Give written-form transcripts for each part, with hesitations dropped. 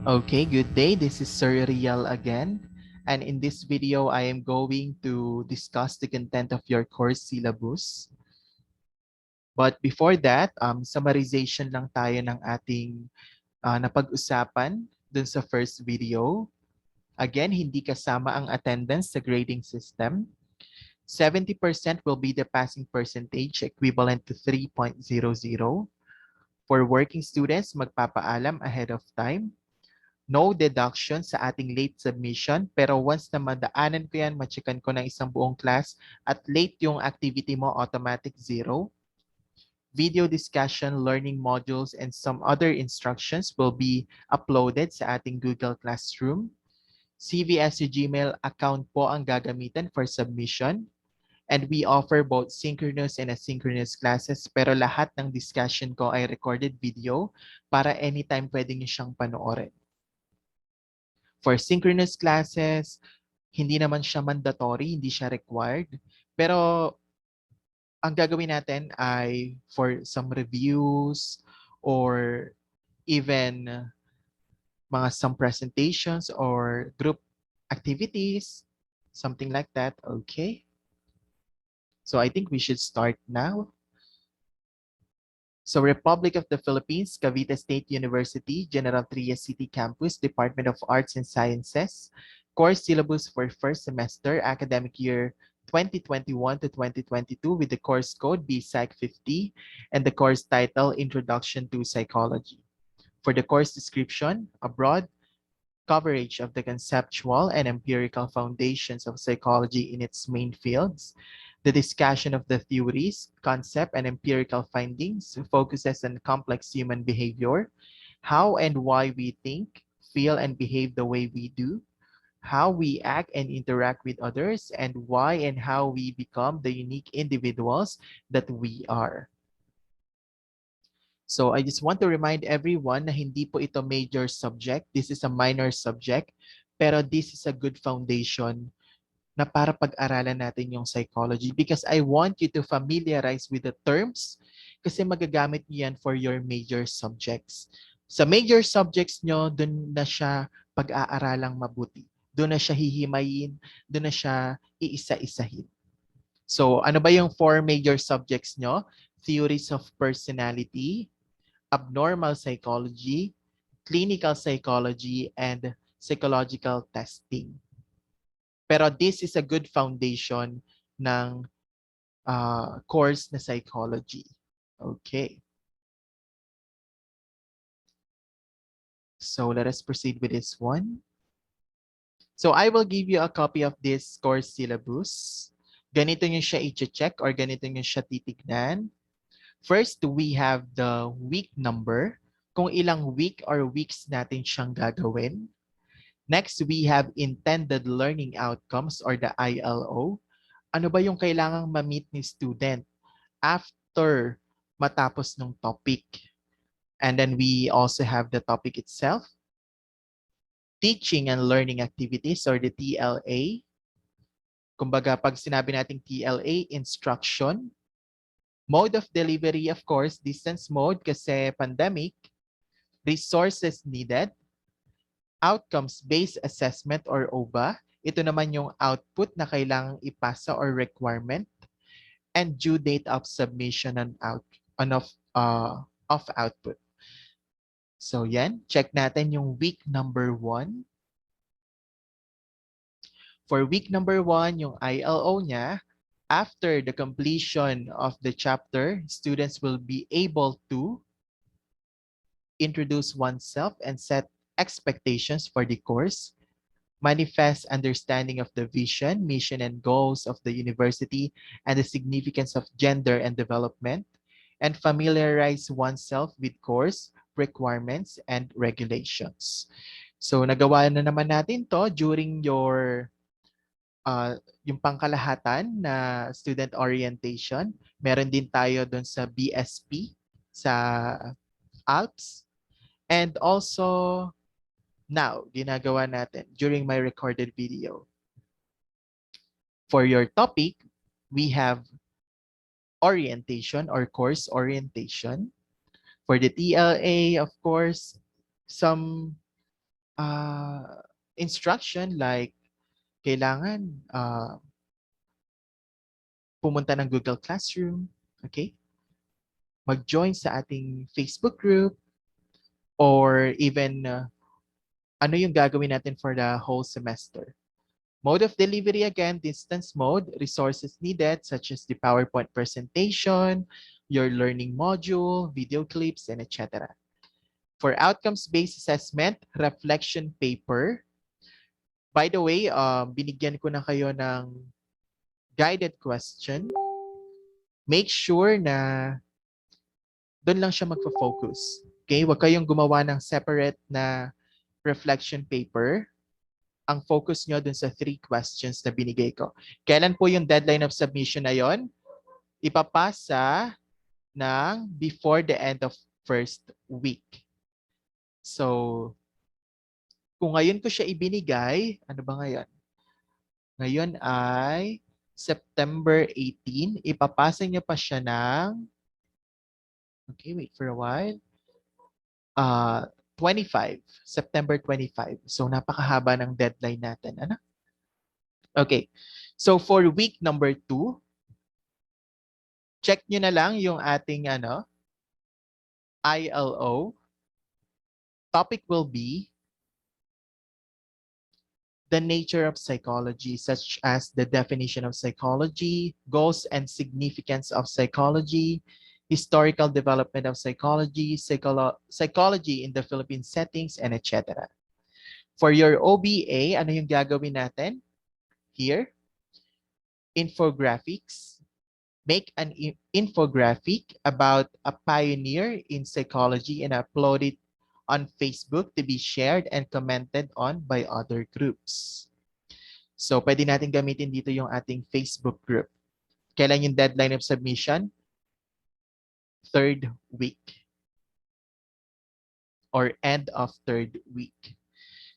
Okay, good day. This is Sir Rial again. And in this video, I am going to discuss the content of your course syllabus. But before that, summarization lang tayo ng ating napag-usapan dun sa first video. Again, hindi kasama ang attendance sa grading system. 70% will be the passing percentage equivalent to 3.00. For working students, magpapaalam ahead of time. No deduction sa ating late submission, pero once na madaanan ko yan, ma-checkan ko ng isang buong class at late yung activity mo, automatic zero. Video discussion, learning modules, and some other instructions will be uploaded sa ating Google Classroom. CVSU Gmail account po ang gagamitan for submission. And we offer both synchronous and asynchronous classes, pero lahat ng discussion ko ay recorded video para anytime pwede niyo siyang panoorin. For synchronous classes, hindi naman siya mandatory, hindi siya required. Pero ang gagawin natin ay for some reviews or even some presentations or group activities, something like that. Okay. So I think we should start now. So Republic of the Philippines, Cavite State University, General Trias City Campus, Department of Arts and Sciences, course syllabus for first semester, academic year 2021 to 2022 with the course code BPsych 50 and the course title Introduction to Psychology. For the course description, a broad coverage of the conceptual and empirical foundations of psychology in its main fields. The discussion of the theories, concept, and empirical findings focuses on complex human behavior, how and why we think, feel, and behave the way we do, how we act and interact with others, and why and how we become the unique individuals that we are. So I just want to remind everyone na hindi po ito major subject. This is a minor subject. Pero this is a good foundation na para pag-aralan natin yung psychology because I want you to familiarize with the terms kasi magagamit niyo yan for your major subjects. Sa major subjects nyo, dun na siya pag-aaralang mabuti. Doon na siya hihimayin, doon na siya iisa-isahin. So ano ba yung four major subjects nyo? Theories of personality, abnormal psychology, clinical psychology, and psychological testing. Pero this is a good foundation ng course na psychology. Okay. So let us proceed with this one. So I will give you a copy of this course syllabus. Ganito nyo siya i-check or ganito nyo siya titignan. First, we have the week number, kung ilang week or weeks natin siyang gagawin. Next, we have intended learning outcomes or the ILO. Ano ba yung kailangang ma-meet ni student after matapos ng topic? And then we also have the topic itself. Teaching and learning activities or the TLA. Kumbaga, pag sinabi nating TLA, instruction. Mode of delivery, of course, distance mode kasi pandemic. Resources needed. Outcomes-based assessment or OBA. Ito naman yung output na kailangang ipasa or requirement. And due date of submission and of output. So yan, check natin yung week number 1. For week number 1, yung ILO niya, after the completion of the chapter, students will be able to introduce oneself and set expectations for the course, manifest understanding of the vision, mission, and goals of the university and the significance of gender and development, and familiarize oneself with course requirements and regulations. So nagawa na naman natin to during yung pangkalahatan na student orientation. Meron din tayo doon sa BSP, sa ALPS. And also, now, ginagawa natin during my recorded video. For your topic, we have orientation or course orientation. For the TLA, of course, some instruction like kailangan pumunta ng Google Classroom, okay? Mag-join sa ating Facebook group, or even ano yung gagawin natin for the whole semester. Mode of delivery again, distance mode, resources needed such as the PowerPoint presentation, your learning module, video clips, and etc. For outcomes-based assessment, reflection paper. By the way, binigyan ko na kayo ng guided question. Make sure na doon lang siya magfo-focus. Okay? Huwag kayong gumawa ng separate na reflection paper. Ang focus nyo dun sa 3 questions na binigay ko. Kailan po yung deadline of submission na yon? Ipapasa ng before the end of first week. So, kung ngayon ko siya ibinigay, ano ba ngayon? Ngayon ay September 18. Ipapasa niyo pa siya ng, okay, wait for a while. 25, September 25. So napakahaba ng deadline natin. Ano? Okay. So for week number 2, check nyo na lang yung ating ILO. Topic will be the nature of psychology, such as the definition of psychology, goals and significance of psychology, historical development of psychology, psychology in the Philippine settings, and etc. For your OBA, ano yung gagawin natin? Here, infographics. Make an infographic about a pioneer in psychology and upload it on Facebook to be shared and commented on by other groups. So, pwede natin gamitin dito yung ating Facebook group. Kailan yung deadline of submission? 3rd week or end of 3rd week.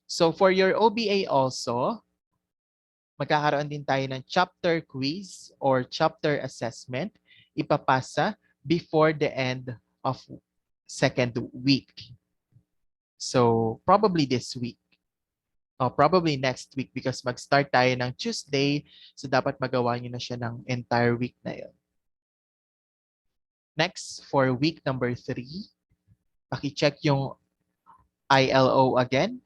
So, for your OBA also, magkakaroon din tayo ng chapter quiz or chapter assessment. Ipapasa before the end of 2nd week. So, probably this week. Or probably next week because mag-start tayo ng Tuesday. So, dapat magawa nyo na siya ng entire week na yun. Next, for week number 3, paki-check yung ILO again.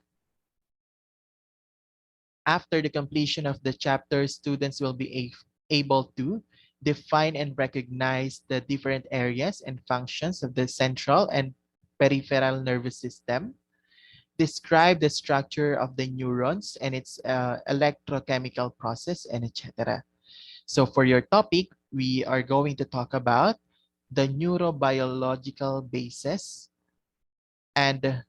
After the completion of the chapter, students will be able to define and recognize the different areas and functions of the central and peripheral nervous system, describe the structure of the neurons and its electrochemical process, and etc. So for your topic, we are going to talk about the neurobiological basis and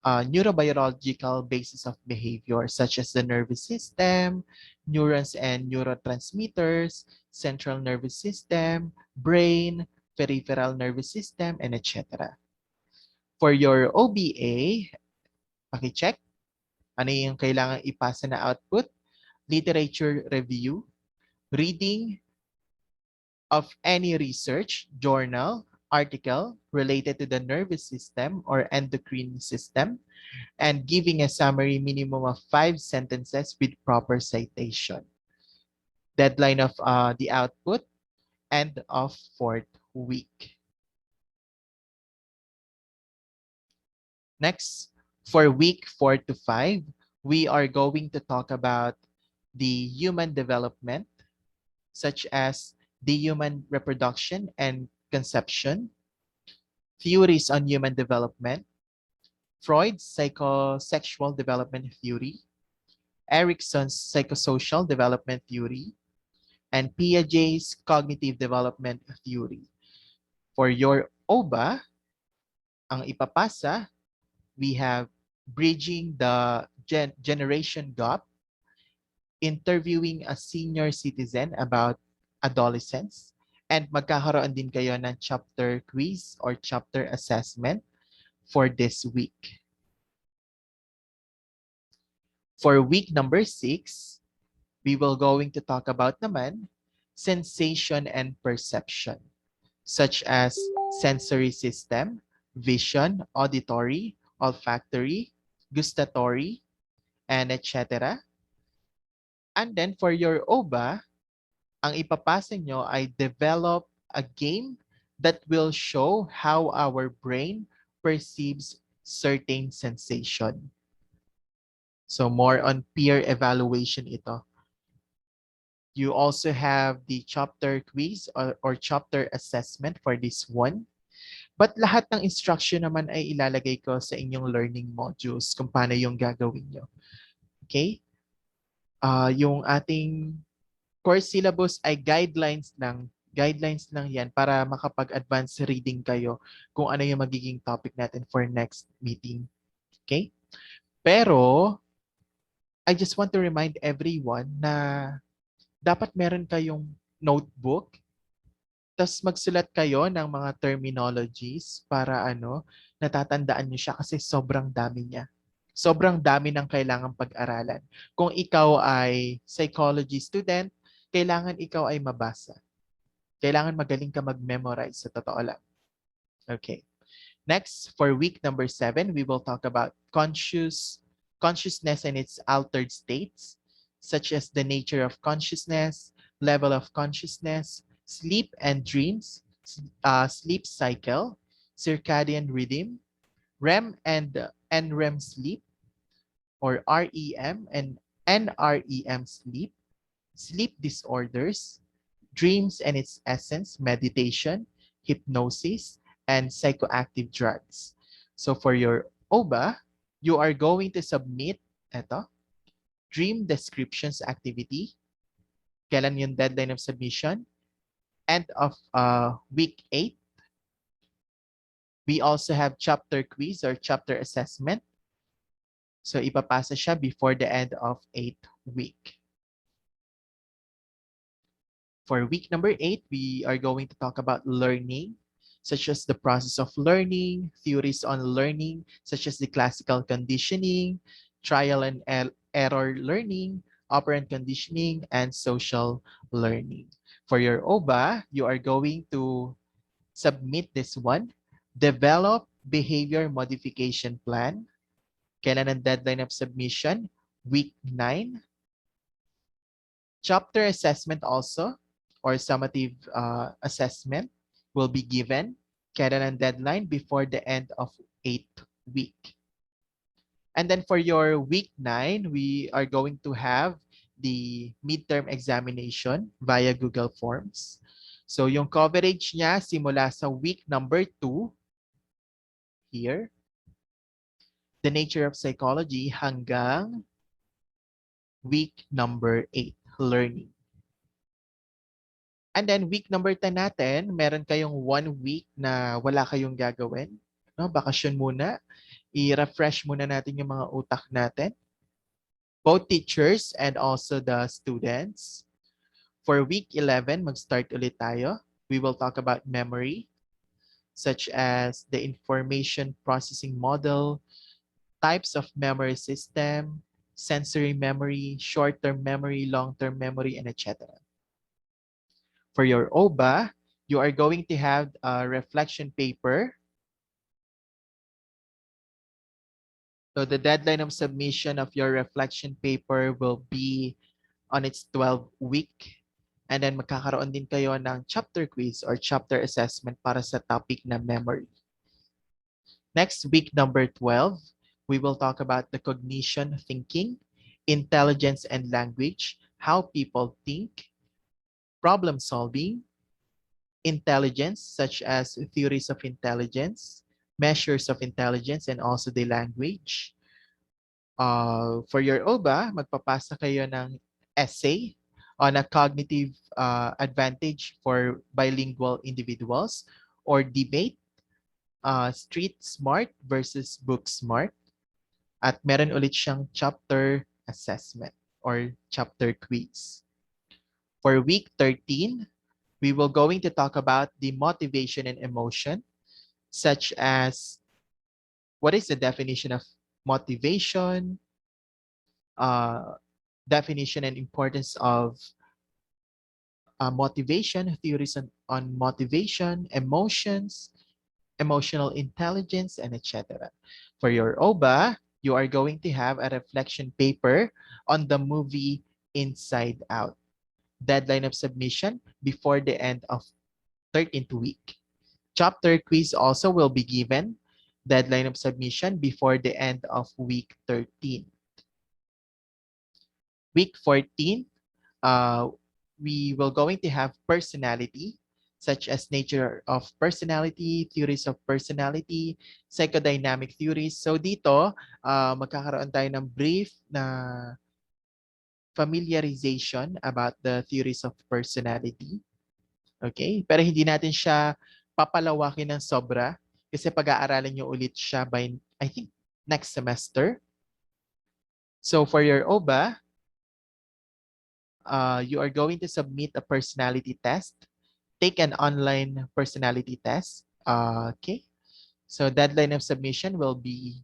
neurobiological basis of behavior, such as the nervous system, neurons and neurotransmitters, central nervous system, brain, peripheral nervous system, and etc. For your OBA, paki-check ano yung kailangan ipasa na output, literature review, reading of any research, journal, article related to the nervous system or endocrine system, and giving a summary minimum of 5 sentences with proper citation. Deadline of the output, end of 4th week. Next, for week 4 to 5, we are going to talk about the human development, such as the human reproduction and conception, theories on human development, Freud's psychosexual development theory, Erikson's psychosocial development theory, and Piaget's cognitive development theory. For your OBA, ang ipapasa, we have bridging the generation gap, interviewing a senior citizen about adolescence, and magkakaroon din kayo ng chapter quiz or chapter assessment for this week. For week number 6, we will going to talk about naman sensation and perception, such as sensory system, vision, auditory, olfactory, gustatory, and etc. And then for your OBA, ang ipapasa nyo ay develop a game that will show how our brain perceives certain sensation. So more on peer evaluation ito. You also have the chapter quiz or chapter assessment for this one. But lahat ng instruction naman ay ilalagay ko sa inyong learning modules kung paano yung gagawin nyo. Okay? Yung ating course syllabus ay guidelines lang. Guidelines lang yan para makapag-advance reading kayo kung ano yung magiging topic natin for next meeting. Okay? Pero, I just want to remind everyone na dapat meron kayong notebook, tapos magsulat kayo ng mga terminologies para natatandaan nyo siya kasi sobrang dami niya. Sobrang dami ng kailangang pag-aralan. Kung ikaw ay psychology student, kailangan ikaw ay mabasa. Kailangan magaling ka mag-memorize sa totoo lang. Okay. Next, for week number 7, we will talk about consciousness and its altered states, such as the nature of consciousness, level of consciousness, sleep and dreams, sleep cycle, circadian rhythm, REM and NREM sleep, or REM and NREM sleep, sleep disorders, dreams and its essence, meditation, hypnosis, and psychoactive drugs. So for your OBA, you are going to submit dream descriptions activity. Kailan yung deadline of submission? End of week 8. We also have chapter quiz or chapter assessment. So ipapasa siya before the end of 8th week. For week number 8, we are going to talk about learning, such as the process of learning, theories on learning, such as the classical conditioning, trial and error learning, operant conditioning, and social learning. For your OBA, you are going to submit this one, develop behavior modification plan. Kailan ang deadline of submission? Week 9. Chapter assessment also, or summative assessment, will be given. Kailan ang deadline? Before the end of 8th week. And then for your week 9, we are going to have the midterm examination via Google Forms. So yung coverage niya simula sa week number 2, here, the nature of psychology, hanggang week number 8, learning. And then week number 10 natin, meron kayong 1 week na wala kayong gagawin. No? Bakasyon muna. I-refresh muna natin yung mga utak natin. Both teachers and also the students. For week 11, mag-start ulit tayo. We will talk about memory, such as the information processing model, types of memory system, sensory memory, short-term memory, long-term memory, and etc. For your OBA, you are going to have a reflection paper. So the deadline of submission of your reflection paper will be on its 12th week. And then magkakaroon din kayo ng chapter quiz or chapter assessment para sa topic na memory. Next, week number 12, we will talk about the cognition, thinking, intelligence and language, how people think, problem solving, intelligence, such as theories of intelligence, measures of intelligence, and also the language. For your OBA, magpapasa kayo ng essay on a cognitive advantage for bilingual individuals, or debate, street smart versus book smart. At meron ulit siyang chapter assessment or chapter quiz. For week 13, we will going to talk about the motivation and emotion, such as what is the definition of motivation, definition and importance of motivation, theories on motivation, emotions, emotional intelligence, and etc. For your OBA, you are going to have a reflection paper on the movie Inside Out. Deadline of submission before the end of 13th week. Chapter quiz also will be given. Deadline of submission before the end of week 13. Week 14, uh, we will going to have personality, such as nature of personality, theories of personality, psychodynamic theories. So dito, magkakaroon tayo ng brief na familiarization about the theories of personality. Okay? Pero hindi natin siya papalawakin ng sobra kasi pag-aaralan nyo ulit siya by, I think, next semester. So for your OBA, you are going to submit a personality test. Take an online personality test. Okay. So deadline of submission will be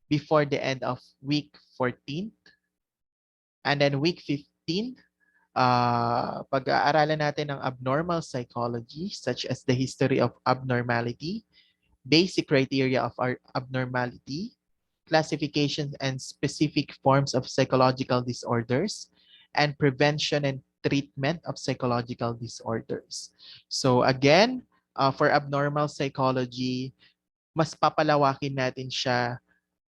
before the end of week 14. And then week 15, pag-aaralan natin ng abnormal psychology such as the history of abnormality, basic criteria of our abnormality, classifications and specific forms of psychological disorders, and prevention and treatment of psychological disorders. So again, for abnormal psychology, mas papalawakin natin siya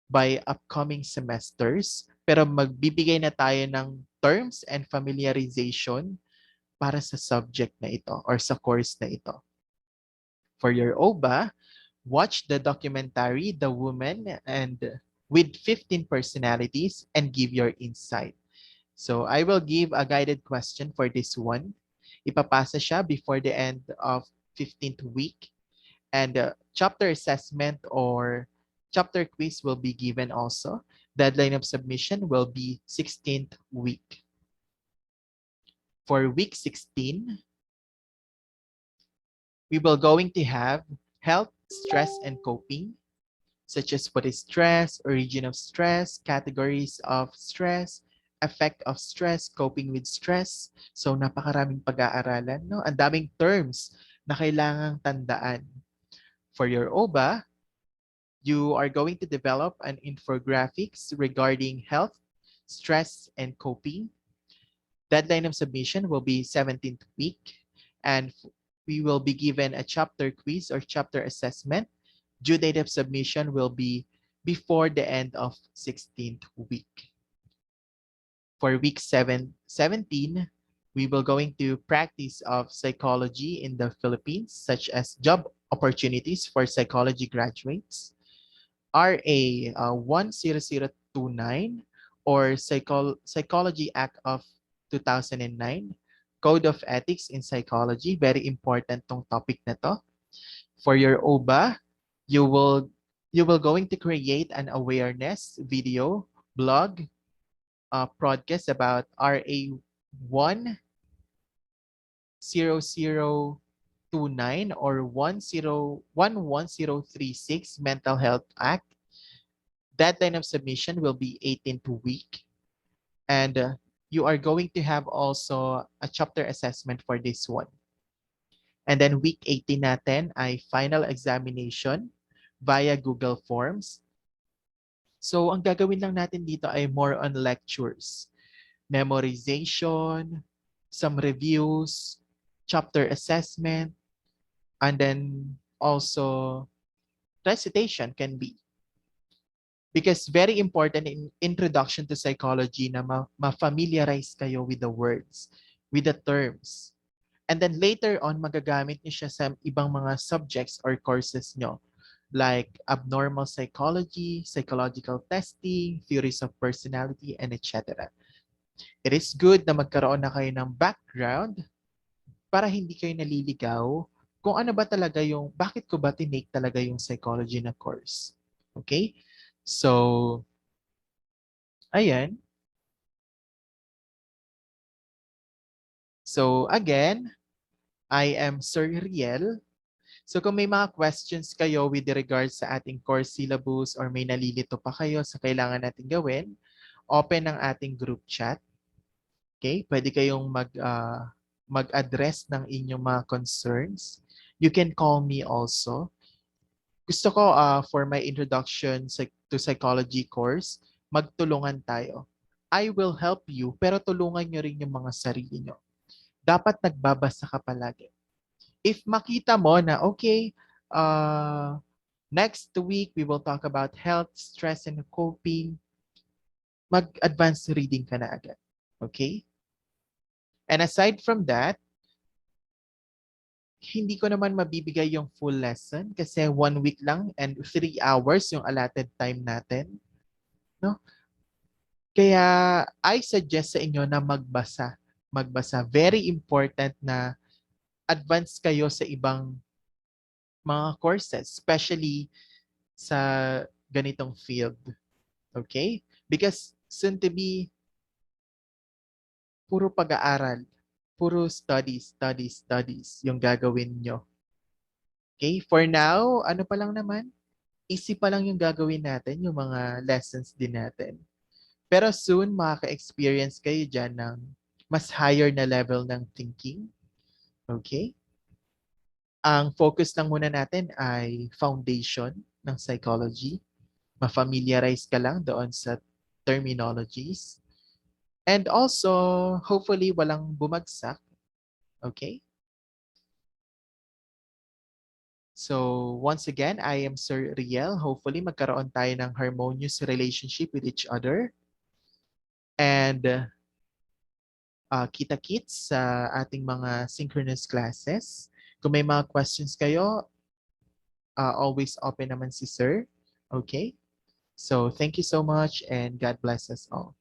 by upcoming semesters, pero magbibigay na tayo ng terms and familiarization para sa subject na ito or sa course na ito. For your OBA, watch the documentary The Woman and with 15 personalities and give your insight. So I will give a guided question for this one. Ipapasa siya before the end of 15th week. And chapter assessment or chapter quiz will be given also. Deadline of submission will be 16th week. For week 16, we will going to have health, stress, and coping, such as what is stress, origin of stress, categories of stress, effect of stress, coping with stress. So napakaraming pag-aaralan, no? Ang daming terms na kailangang tandaan. For your OBA, you are going to develop an infographics regarding health, stress, and coping. Deadline of submission will be 17th week, and we will be given a chapter quiz or chapter assessment. Due date of submission will be before the end of 16th week. For week 17, we will going to practice of psychology in the Philippines, such as job opportunities for psychology graduates, RA 10029 or Psychology Act of 2009, Code of Ethics in Psychology. Very important tong topic na to. For your OBA, you will going to create an awareness video, blog, broadcast about RA 10029 or 11036 Mental Health Act. Deadline of submission will be 18th week. And you are going to have also a chapter assessment for this one. And then week 18 natin ay final examination via Google Forms. So ang gagawin lang natin dito ay more on lectures, memorization, some reviews, chapter assessment, and then also recitation can be. Because very important in introduction to psychology na ma-familiarize kayo with the words, with the terms. And then later on, magagamit niyo siya sa ibang mga subjects or courses nyo like abnormal psychology, psychological testing, theories of personality, and etc. It is good na magkaroon na kayo ng background para hindi kayo naliligaw kung ano ba talaga yung, bakit ko ba tinake talaga yung psychology na course. Okay? So, ayan. So, again, I am Sir Riel. So kung may mga questions kayo with regards sa ating course syllabus or may nalilito pa kayo sa kailangan natin gawin, open ang ating group chat. Okay? Pwede kayong mag-address ng inyong mga concerns. You can call me also. Gusto ko for my introduction to psychology course, magtulungan tayo. I will help you, pero tulungan nyo rin yung mga sarili nyo. Dapat nagbabasa ka palagi. If makita mo na, okay, next week we will talk about health, stress, and coping, mag-advanced reading ka na agad. Okay? And aside from that, hindi ko naman mabibigay yung full lesson kasi 1 week lang and 3 hours yung allotted time natin. No? Kaya I suggest sa inyo na magbasa. Magbasa. Very important na advance kayo sa ibang mga courses, especially sa ganitong field. Okay? Because soon to be, puro pag-aaral, puro studies, studies, studies yung gagawin nyo. Okay? For now, ano pa lang naman? Easy pa lang yung gagawin natin, yung mga lessons din natin. Pero soon, makaka-experience kayo dyan ng mas higher na level ng thinking. Okay? Ang focus lang muna natin ay foundation ng psychology. Ma-familiarize ka lang doon sa terminologies. And also, hopefully, walang bumagsak. Okay? So, once again, I am Sir Riel. Hopefully, magkaroon tayo ng harmonious relationship with each other. And kita-kits sa ating mga synchronous classes. Kung may mga questions kayo, always open naman si Sir. Okay? So, thank you so much and God bless us all.